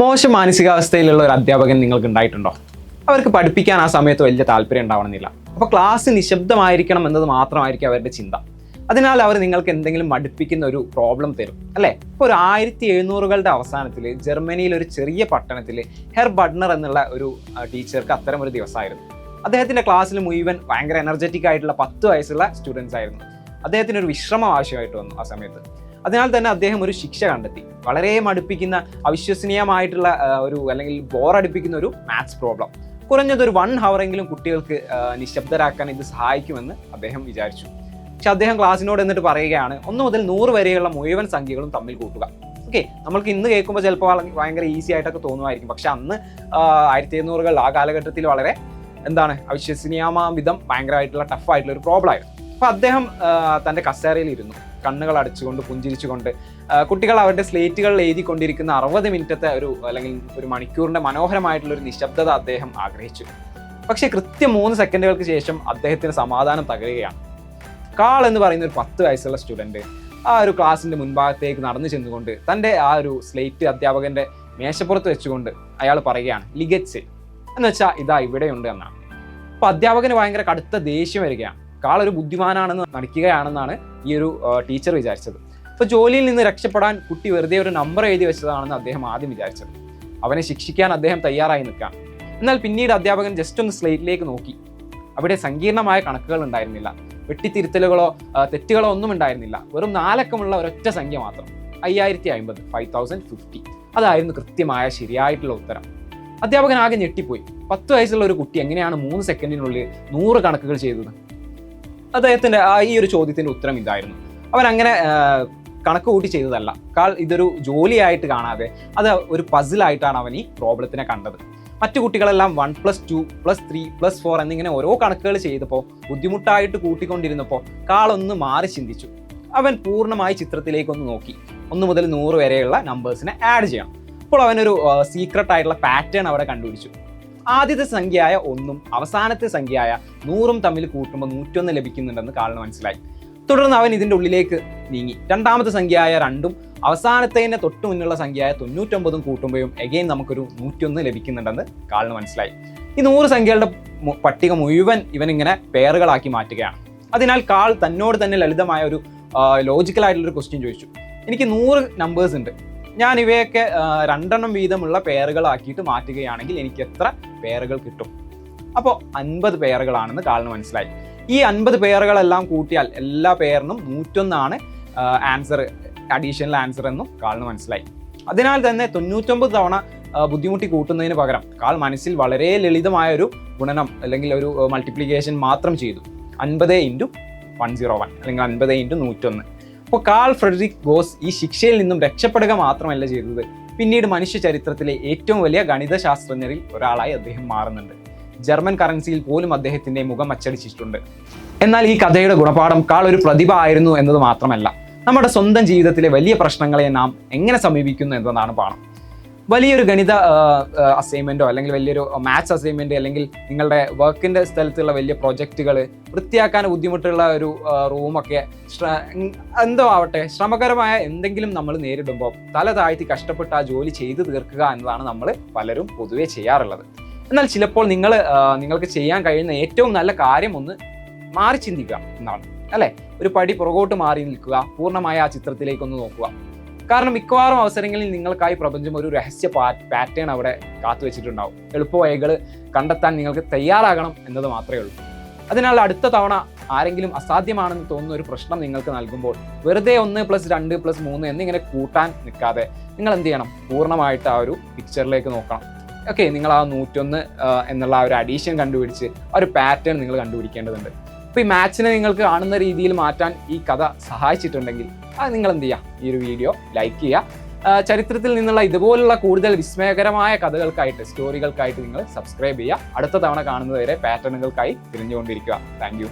മോശം മാനസികാവസ്ഥയിലുള്ള ഒരു അധ്യാപകൻ നിങ്ങൾക്ക് ഉണ്ടായിട്ടുണ്ടോ? അവർക്ക് പഠിപ്പിക്കാൻ ആ സമയത്ത് വലിയ താല്പര്യം ഉണ്ടാവണമെന്നില്ല. അപ്പോൾ ക്ലാസ് നിശബ്ദമായിരിക്കണം എന്നത് മാത്രമായിരിക്കും അവരുടെ ചിന്ത. അതിനാൽ അവർ നിങ്ങൾക്ക് എന്തെങ്കിലും മടുപ്പിക്കുന്ന ഒരു പ്രോബ്ലം തരും, അല്ലേ? ഇപ്പോൾ ഒരു 1700-കളുടെ അവസാനത്തിൽ ജർമ്മനിയിൽ ഒരു ചെറിയ പട്ടണത്തിൽ ഹെർ ബഡ്നർ എന്നുള്ള ഒരു ടീച്ചർക്ക് അത്തരം ഒരു ദിവസമായിരുന്നു. അദ്ദേഹത്തിൻ്റെ ക്ലാസ്സിൽ മുഴുവൻ ഭയങ്കര എനർജറ്റിക് ആയിട്ടുള്ള 10 വയസ്സുള്ള സ്റ്റുഡൻസ് ആയിരുന്നു. അദ്ദേഹത്തിന് ഒരു വിശ്രമം ആവശ്യമായിട്ട് വന്നു ആ സമയത്ത്. അതിനാൽ തന്നെ അദ്ദേഹം ഒരു ശിക്ഷ കണ്ടെത്തി. വളരെ മടുപ്പിക്കുന്ന, അവിശ്വസനീയമായിട്ടുള്ള അല്ലെങ്കിൽ ബോറടിപ്പിക്കുന്ന ഒരു മാത്സ് പ്രോബ്ലം. കുറഞ്ഞതൊരു 1 ഹവറെങ്കിലും കുട്ടികൾക്ക് നിശബ്ദരാക്കാൻ ഇത് സഹായിക്കുമെന്ന് അദ്ദേഹം വിചാരിച്ചു. പക്ഷെ അദ്ദേഹം ക്ലാസ്സിനോട് എന്നിട്ട് പറയുകയാണ്, 1 മുതൽ 100 വരെയുള്ള മുഴുവൻ സംഖ്യകളും തമ്മിൽ കൂട്ടുക. ഓക്കെ, നമ്മൾക്ക് ഇന്ന് കേൾക്കുമ്പോൾ ചിലപ്പോൾ ഭയങ്കര ഈസി ആയിട്ടൊക്കെ തോന്നുമായിരിക്കും. പക്ഷെ അന്ന് 1700-കൾ ആ കാലഘട്ടത്തിൽ വളരെ അവിശ്വസനീയമാം വിധം ഭയങ്കരമായിട്ടുള്ള ടഫായിട്ടുള്ള ഒരു പ്രോബ്ലം ആയിരുന്നു. അപ്പോൾ അദ്ദേഹം തൻ്റെ കസേരയിൽ ഇരുന്നു, കണ്ണുകൾ അടച്ചുകൊണ്ട് പുഞ്ചിരിച്ചുകൊണ്ട് കുട്ടികൾ അവരുടെ സ്ലേറ്റുകളിൽ എഴുതിക്കൊണ്ടിരിക്കുന്ന 60 മിനിറ്റത്തെ അല്ലെങ്കിൽ ഒരു മണിക്കൂറിൻ്റെ മനോഹരമായിട്ടുള്ള ഒരു നിശബ്ദത അദ്ദേഹം ആഗ്രഹിച്ചു. പക്ഷേ കൃത്യം 3 സെക്കൻഡുകൾക്ക് ശേഷം അദ്ദേഹത്തിന് സമാധാനം തകരുകയാണ്. കാൾ എന്ന് പറയുന്ന ഒരു 10 വയസ്സുള്ള സ്റ്റുഡൻറ്റ് ആ ഒരു ക്ലാസ്സിൻ്റെ മുൻഭാഗത്തേക്ക് നടന്നു ചെന്നുകൊണ്ട് തൻ്റെ ആ ഒരു സ്ലേറ്റ് അധ്യാപകൻ്റെ മേശപ്പുറത്ത് വെച്ചുകൊണ്ട് അയാൾ പറയുകയാണ്, ലിഗറ്റ്സ് എന്ന് വെച്ചാൽ ഇതാ ഇവിടെയുണ്ട് എന്നാണ്. അപ്പോൾ അധ്യാപകന് ഭയങ്കര കടുത്ത ദേഷ്യം വരികയാണ്. കാൾ ഒരു ബുദ്ധിമാനാണെന്ന് നടിക്കുകയാണെന്നാണ് ഈ ഒരു ടീച്ചർ വിചാരിച്ചത്. അപ്പോൾ ജോലിയിൽ നിന്ന് രക്ഷപ്പെടാൻ കുട്ടി വെറുതെ ഒരു നമ്പർ എഴുതി വെച്ചതാണെന്ന് അദ്ദേഹം ആദ്യം വിചാരിച്ചത്. അവനെ ശിക്ഷിക്കാൻ അദ്ദേഹം തയ്യാറായി നിൽക്കാം. എന്നാൽ പിന്നീട് അധ്യാപകൻ ജസ്റ്റ് ഒന്ന് സ്ലേറ്റിലേക്ക് നോക്കി. അവിടെ സങ്കീർണമായ കണക്കുകൾ ഉണ്ടായിരുന്നില്ല, വെട്ടിത്തിരുത്തലുകളോ തെറ്റുകളോ ഒന്നും ഉണ്ടായിരുന്നില്ല. വെറും 4 അക്കമുള്ള ഒരൊറ്റ സംഖ്യ മാത്രം, 5050, 5050. അതായിരുന്നു കൃത്യമായ ശരിയായിട്ടുള്ള ഉത്തരം. അധ്യാപകൻ ആകെ ഞെട്ടിപ്പോയി. 10 വയസ്സുള്ള ഒരു കുട്ടി എങ്ങനെയാണ് 3 സെക്കൻഡിനുള്ളിൽ 100 കണക്കുകൾ ചെയ്തത്? അദ്ദേഹത്തിൻ്റെ ഈ ഒരു ചോദ്യത്തിൻ്റെ ഉത്തരം ഇതായിരുന്നു. അവൻ അങ്ങനെ കണക്ക് കൂട്ടി ചെയ്തതല്ല. ഇതൊരു ജോലിയായിട്ട് കാണാതെ അത് ഒരു പസിലായിട്ടാണ് അവൻ ഈ പ്രോബ്ലത്തിനെ കണ്ടത്. മറ്റു കുട്ടികളെല്ലാം 1+2 +3 +4 എന്നിങ്ങനെ ഓരോ കണക്കുകൾ ചെയ്തപ്പോൾ ബുദ്ധിമുട്ടായിട്ട് കൂട്ടിക്കൊണ്ടിരുന്നപ്പോൾ കാളൊന്ന് മാറി ചിന്തിച്ചു. അവൻ പൂർണ്ണമായി ചിത്രത്തിലേക്കൊന്ന് നോക്കി. 1 മുതൽ 100 വരെയുള്ള നമ്പേഴ്സിനെ ആഡ് ചെയ്യണം. അപ്പോൾ അവനൊരു സീക്രട്ട് ആയിട്ടുള്ള പാറ്റേൺ അവിടെ കണ്ടുപിടിച്ചു. ആദ്യത്തെ സംഖ്യയായ 1ഉം അവസാനത്തെ സംഖ്യയായ 100ഉം തമ്മിൽ കൂട്ടുമ്പോൾ 101 ലഭിക്കുന്നുണ്ടെന്ന് കാളിന് മനസ്സിലായി. തുടർന്ന് അവൻ ഇതിൻ്റെ ഉള്ളിലേക്ക് നീങ്ങി. രണ്ടാമത്തെ സംഖ്യയായ 2ഉം അവസാനത്തേൻ്റെ തൊട്ട് മുന്നുള്ള സംഖ്യയായ 99ഉം കൂട്ടുമ്പോഴും എഗെയിൻ നമുക്കൊരു 101 ലഭിക്കുന്നുണ്ടെന്ന് കാളിന് മനസ്സിലായി. ഈ 100 സംഖ്യകളുടെ പട്ടിക മുഴുവൻ ഇവനിങ്ങനെ പേറുകളാക്കി മാറ്റുകയാണ്. അതിനാൽ കാൾ തന്നോട് തന്നെ ലളിതമായ ഒരു ലോജിക്കലായിട്ടുള്ളൊരു ക്വസ്റ്റ്യൻ ചോദിച്ചു. എനിക്ക് 100 നമ്പേഴ്സ് ഉണ്ട്, ഞാൻ ഇവയൊക്കെ 2 എണ്ണം വീതമുള്ള പേറുകളാക്കിയിട്ട് മാറ്റുകയാണെങ്കിൽ എനിക്ക് എത്ര പേറുകൾ കിട്ടും? അപ്പോൾ 50 പേറുകളാണെന്ന് കാളിന് മനസ്സിലായി. ഈ 50 പേറുകളെല്ലാം കൂട്ടിയാൽ എല്ലാ പേരിനും 101 ആൻസർ, അഡീഷണൽ ആൻസർ എന്നും കാളിന് മനസ്സിലായി. അതിനാൽ തന്നെ 99 തവണ ബുദ്ധിമുട്ടി കൂട്ടുന്നതിന് പകരം കാൾ മനസ്സിൽ വളരെ ലളിതമായ ഒരു ഗുണനം അല്ലെങ്കിൽ ഒരു മൾട്ടിപ്ലിക്കേഷൻ മാത്രം ചെയ്തു. 50 × 101 അല്ലെങ്കിൽ 50 × 101. അപ്പോൾ കാൾ ഫ്രെഡറിക് ഗോസ് ഈ ശിക്ഷയിൽ നിന്നും രക്ഷപ്പെടുക മാത്രമല്ല ചെയ്തത്, പിന്നീട് മനുഷ്യ ചരിത്രത്തിലെ ഏറ്റവും വലിയ ഗണിതശാസ്ത്രജ്ഞരിൽ ഒരാളായി അദ്ദേഹം മാറുന്നുണ്ട്. ജർമ്മൻ കറൻസിയിൽ പോലും അദ്ദേഹത്തിൻ്റെ മുഖം അച്ചടിച്ചിട്ടുണ്ട്. എന്നാൽ ഈ കഥയുടെ ഗുണപാഠം കാൾ ഒരു പ്രതിഭ ആയിരുന്നു എന്നത് മാത്രമല്ല, നമ്മുടെ സ്വന്തം ജീവിതത്തിലെ വലിയ പ്രശ്നങ്ങളെ നാം എങ്ങനെ സമീപിക്കുന്നു എന്നതാണ് പാഠം. വലിയൊരു ഗണിത അസൈൻമെൻറ്റോ അല്ലെങ്കിൽ വലിയൊരു മാത്സ് അസൈൻമെൻറ്റ് അല്ലെങ്കിൽ നിങ്ങളുടെ വർക്കിൻ്റെ സ്ഥലത്തുള്ള വലിയ പ്രൊജക്റ്റുകൾ, വൃത്തിയാക്കാൻ ബുദ്ധിമുട്ടുള്ള ഒരു റൂമൊക്കെ, എന്തോ ആവട്ടെ, ശ്രമകരമായ എന്തെങ്കിലും നമ്മൾ നേരിടുമ്പോൾ തല താഴ്ത്തി കഷ്ടപ്പെട്ട് ആ ജോലി ചെയ്തു തീർക്കുക എന്നതാണ് നമ്മൾ പലരും പൊതുവെ ചെയ്യാറുള്ളത്. എന്നാൽ ചിലപ്പോൾ നിങ്ങൾക്ക് ചെയ്യാൻ കഴിയുന്ന ഏറ്റവും നല്ല കാര്യം ഒന്ന് മാറി ചിന്തിക്കുക എന്നാണ്, അല്ലേ? ഒരു പടി പുറകോട്ട് മാറി നിൽക്കുക, പൂർണ്ണമായ ആ ചിത്രത്തിലേക്കൊന്ന് നോക്കുക. കാരണം മിക്കവാറും അവസരങ്ങളിൽ നിങ്ങൾക്കായി പ്രപഞ്ചം ഒരു രഹസ്യ പാറ്റേൺ അവിടെ കാത്തുവെച്ചിട്ടുണ്ടാവും. എളുപ്പവഴികൾ കണ്ടെത്താൻ നിങ്ങൾക്ക് തയ്യാറാകണം എന്നത് മാത്രമേ ഉള്ളൂ. അതിനാൽ അടുത്ത തവണ ആരെങ്കിലും അസാധ്യമാണെന്ന് തോന്നുന്ന ഒരു പ്രശ്നം നിങ്ങൾക്ക് നൽകുമ്പോൾ വെറുതെ 1 + 2 + 3 എന്നിങ്ങനെ കൂട്ടാൻ നിൽക്കാതെ നിങ്ങൾ എന്ത് ചെയ്യണം? പൂർണ്ണമായിട്ട് ആ ഒരു പിക്ചറിലേക്ക് നോക്കണം. ഓക്കെ, നിങ്ങൾ ആ 101 എന്നുള്ള ആ ഒരു അഡീഷൻ കണ്ടുപിടിച്ച് ആ ഒരു പാറ്റേൺ നിങ്ങൾ കണ്ടുപിടിക്കേണ്ടതുണ്ട്. അപ്പോൾ ഈ മാത്സിനെ നിങ്ങൾക്ക് കാണുന്ന രീതിയിൽ മാറ്റാൻ ഈ കഥ സഹായിച്ചിട്ടുണ്ടെങ്കിൽ അത് നിങ്ങൾ എന്ത് ചെയ്യുക? ഈ ഒരു വീഡിയോ ലൈക്ക് ചെയ്യുക. ചരിത്രത്തിൽ നിന്നുള്ള ഇതുപോലുള്ള കൂടുതൽ വിസ്മയകരമായ കഥകൾക്കായിട്ട്, സ്റ്റോറികൾക്കായിട്ട് നിങ്ങൾ സബ്സ്ക്രൈബ് ചെയ്യുക. അടുത്ത തവണ കാണുന്നതുവരെ പാറ്റേണുകൾക്കായി തിരിഞ്ഞുകൊണ്ടിരിക്കുക. Thank you.